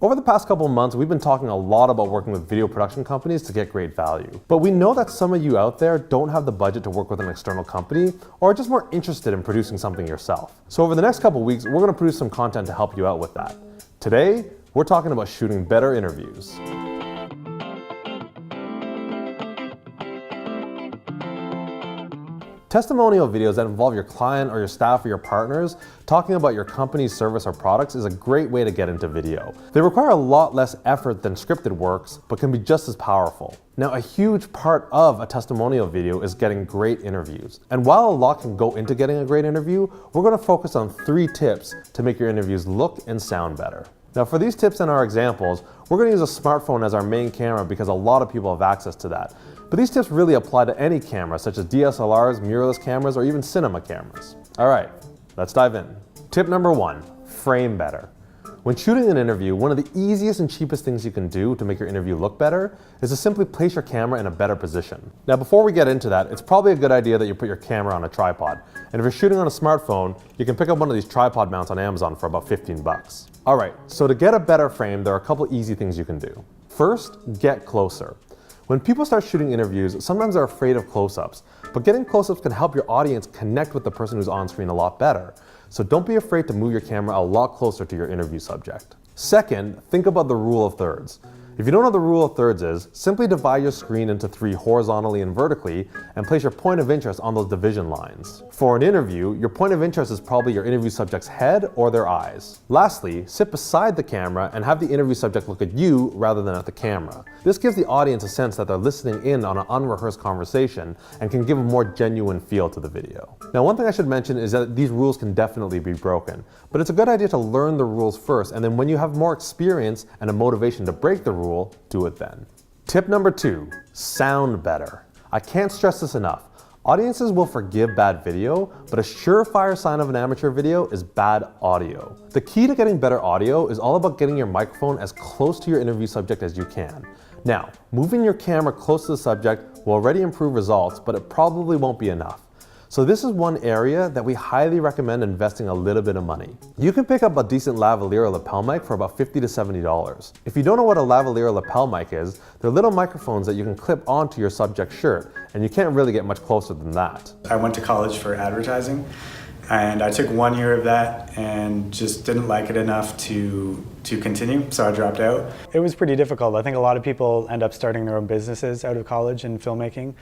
Over the past couple of months, we've been talking a lot about working with video production companies to get great value. But we know that some of you out there don't have the budget to work with an external company or are just more interested in producing something yourself. So over the next couple of weeks, we're going to produce some content to help you out with that. Today, we're talking about shooting better interviews. Testimonial videos that involve your client or your staff or your partners talking about your company's service or products is a great way to get into video. They require a lot less effort than scripted works, but can be just as powerful. Now, a huge part of a testimonial video is getting great interviews. And while a lot can go into getting a great interview, we're going to focus on 3 tips to make your interviews look and sound better. Now, for these tips and our examples, we're going to use a smartphone as our main camera because a lot of people have access to that. But these tips really apply to any camera, such as DSLRs, mirrorless cameras, or even cinema cameras. All right, let's dive in. Tip number 1, frame better. When shooting an interview, one of the easiest and cheapest things you can do to make your interview look better is to simply place your camera in a better position. Now, before we get into that, it's probably a good idea that you put your camera on a tripod. And if you're shooting on a smartphone, you can pick up one of these tripod mounts on Amazon for about 15 bucks. All right, so to get a better frame, there are a couple easy things you can do. First, get closer. When people start shooting interviews, sometimes they're afraid of close-ups, but getting close-ups can help your audience connect with the person who's on screen a lot better. So don't be afraid to move your camera a lot closer to your interview subject. Second, think about the rule of thirds. If you don't know what the rule of thirds is, simply divide your screen into 3 horizontally and vertically and place your point of interest on those division lines. For an interview, your point of interest is probably your interview subject's head or their eyes. Lastly, sit beside the camera and have the interview subject look at you rather than at the camera. This gives the audience a sense that they're listening in on an unrehearsed conversation and can give a more genuine feel to the video. Now, one thing I should mention is that these rules can definitely be broken, but it's a good idea to learn the rules first, and then when you have more experience and a motivation to break the rule, do it then. Tip number 2, sound better. I can't stress this enough. Audiences will forgive bad video, but a surefire sign of an amateur video is bad audio. The key to getting better audio is all about getting your microphone as close to your interview subject as you can. Now, moving your camera close to the subject will already improve results, but it probably won't be enough. So this is one area that we highly recommend investing a little bit of money. You can pick up a decent lavalier lapel mic for about $50 to $70. If you don't know what a lavalier lapel mic is, they're little microphones that you can clip onto your subject's shirt, and you can't really get much closer than that. I went to college for advertising, and I took 1 year of that and just didn't like it enough to continue, so I dropped out. It was pretty difficult. I think a lot of people end up starting their own businesses out of college in filmmaking.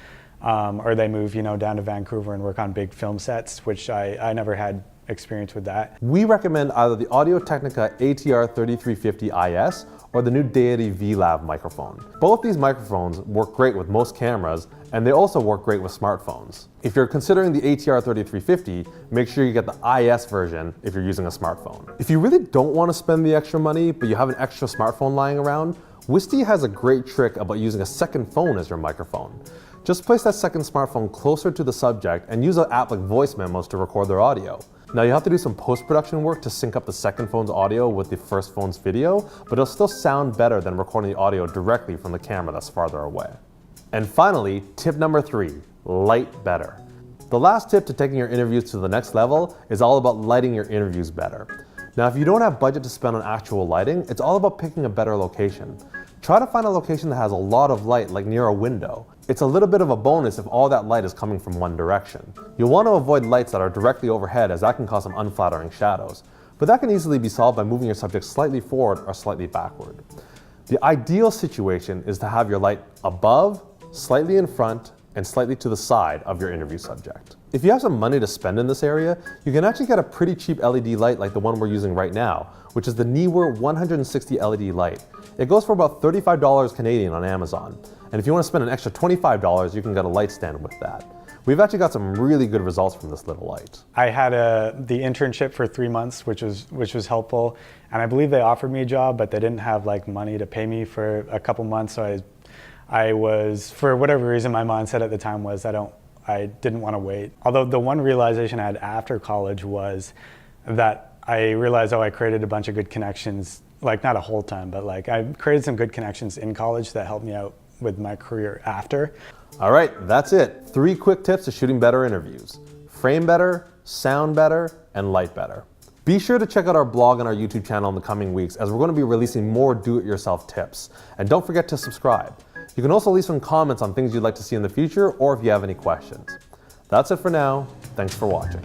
Or they move, down to Vancouver and work on big film sets, which I never had experience with that. We recommend either the Audio Technica ATR 3350 IS or the new Deity V.Lav microphone. Both these microphones work great with most cameras, and they also work great with smartphones. If you're considering the ATR 3350, make sure you get the IS version if you're using a smartphone. If you really don't want to spend the extra money, but you have an extra smartphone lying around, Wistia has a great trick about using a second phone as your microphone. Just place that second smartphone closer to the subject and use an app like voice memos to record their audio. Now, you have to do some post-production work to sync up the second phone's audio with the first phone's video, but it'll still sound better than recording the audio directly from the camera that's farther away. And finally, tip number 3, light better. The last tip to taking your interviews to the next level is all about lighting your interviews better. Now, if you don't have budget to spend on actual lighting, it's all about picking a better location. Try to find a location that has a lot of light, like near a window. It's a little bit of a bonus if all that light is coming from one direction. You'll want to avoid lights that are directly overhead, as that can cause some unflattering shadows. But that can easily be solved by moving your subject slightly forward or slightly backward. The ideal situation is to have your light above, slightly in front, and slightly to the side of your interview subject. If you have some money to spend in this area, you can actually get a pretty cheap LED light like the one we're using right now, which is the Neewer 160 LED light. It goes for about $35 Canadian on Amazon. And if you want to spend an extra $25, you can get a light stand with that. We've actually got some really good results from this little light. I had the internship for 3 months, which was helpful. And I believe they offered me a job, but they didn't have money to pay me for a couple months. So I was, for whatever reason, my mindset at the time was I didn't want to wait. Although the one realization I had after college was that I realized, I created a bunch of good connections, not a whole ton, but I created some good connections in college that helped me out with my career after. All right, that's it. 3 quick tips to shooting better interviews. Frame better, sound better, and light better. Be sure to check out our blog and our YouTube channel in the coming weeks, as we're going to be releasing more do-it-yourself tips. And don't forget to subscribe. You can also leave some comments on things you'd like to see in the future, or if you have any questions. That's it for now. Thanks for watching.